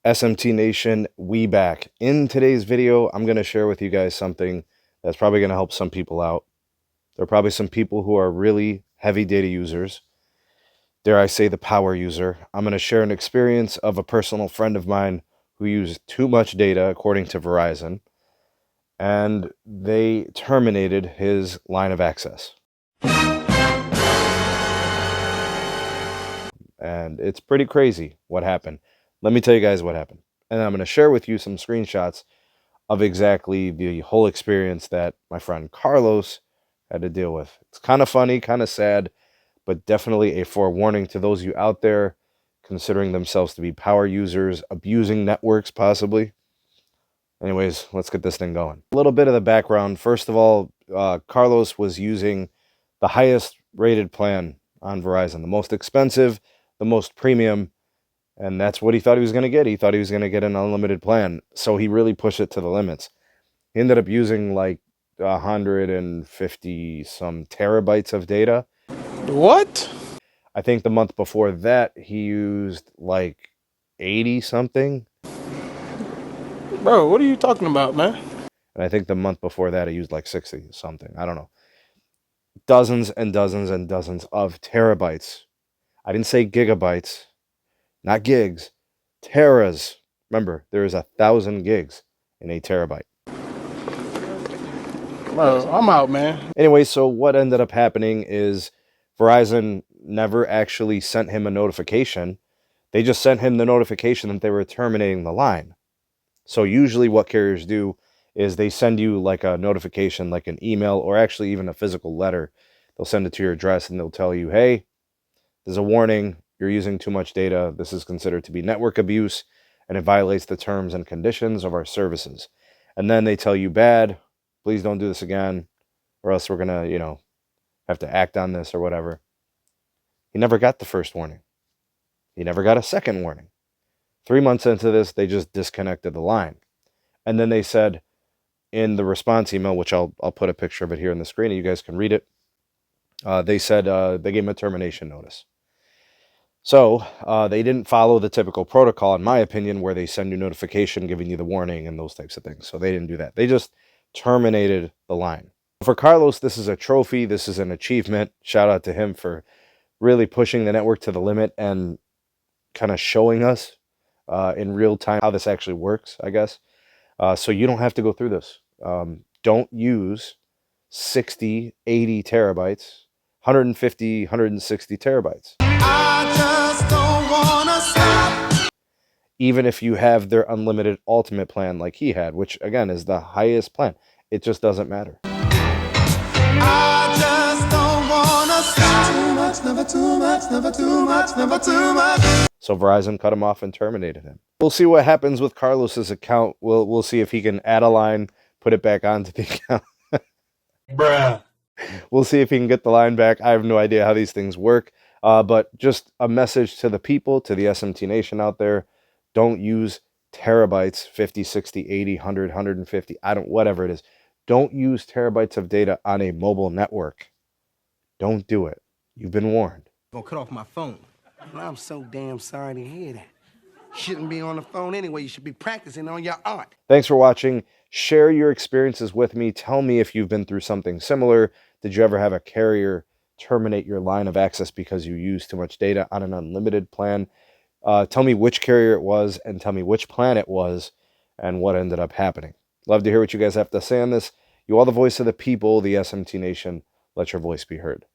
SMT Nation, we back. In today's video, I'm going to share with you guys something that's probably going to help some people out. There are probably some people who are really heavy data users. Dare I say the power user. I'm going to share an experience of a personal friend of mine who used too much data, according to Verizon, and they terminated his line of access. And it's pretty crazy what happened. Let me tell you guys what happened. And I'm going to share with you some screenshots of exactly the whole experience that my friend Carlos had to deal with. It's kind of funny, kind of sad, but definitely a forewarning to those of you out there considering themselves to be power users, abusing networks possibly. Anyways, let's get this thing going. A little bit of the background. First of all, Carlos was using the highest rated plan on Verizon, the most expensive, the most premium, and that's what he thought he was going to get. He thought he was going to get an unlimited plan, so he really pushed it to the limits. He ended up using like 150 some terabytes of data. What? I think the month before that, he used like 80 something. Bro, what are you talking about, man? And I think the month before that, he used like 60 something. I don't know. Dozens and dozens and dozens of terabytes. I didn't say gigabytes, not gigs, teras. Remember, there is 1,000 gigs in a terabyte. Bro, I'm out, man. Anyway, so what ended up happening is Verizon never actually sent him a notification. They just sent him the notification that they were terminating the line. So usually what carriers do is they send you like a notification, like an email, or actually even a physical letter. They'll send it to your address and they'll tell you, hey, there's a warning, you're using too much data. This is considered to be network abuse and it violates the terms and conditions of our services. And then they tell you, bad, please don't do this again, or else we're going to, have to act on this or whatever. He never got the first warning. He never got a second warning. 3 months into this, they just disconnected the line. And then they said in the response email, which I'll put a picture of it here on the screen and you guys can read it. They said they gave him a termination notice. So they didn't follow the typical protocol, in my opinion, where they send you notification giving you the warning and those types of things. So they didn't do that. They just terminated the line. For Carlos, this is a trophy. This is an achievement. Shout out to him for really pushing the network to the limit and kind of showing us in real time how this actually works, I guess. So you don't have to go through this. Don't use 60, 80 terabytes, 150, 160 terabytes. I just don't wanna stop. Even if you have their unlimited ultimate plan like he had, which again is the highest plan, it just doesn't matter. I just don't wanna stop. Too much, never too much, never too much, never too much. So Verizon cut him off and terminated him. We'll see what happens with Carlos's account. We'll see if he can add a line, put it back onto the account. Bruh. We'll see if he can get the line back. I have no idea how these things work. But just a message to the people, to the SMT Nation out there, don't use terabytes, 50, 60, 80, 100, 150, whatever it is. Don't use terabytes of data on a mobile network. Don't do it. You've been warned. I'm gonna cut off my phone. Well, I'm so damn sorry to hear that. You shouldn't be on the phone anyway. You should be practicing on your art. Thanks for watching. Share your experiences with me. Tell me if you've been through something similar. Did you ever have a carrier terminate your line of access because you used too much data on an unlimited plan? Tell me which carrier it was and tell me which plan it was and what ended up happening. Love to hear what you guys have to say on this. You are the voice of the people, the SMT Nation. Let your voice be heard.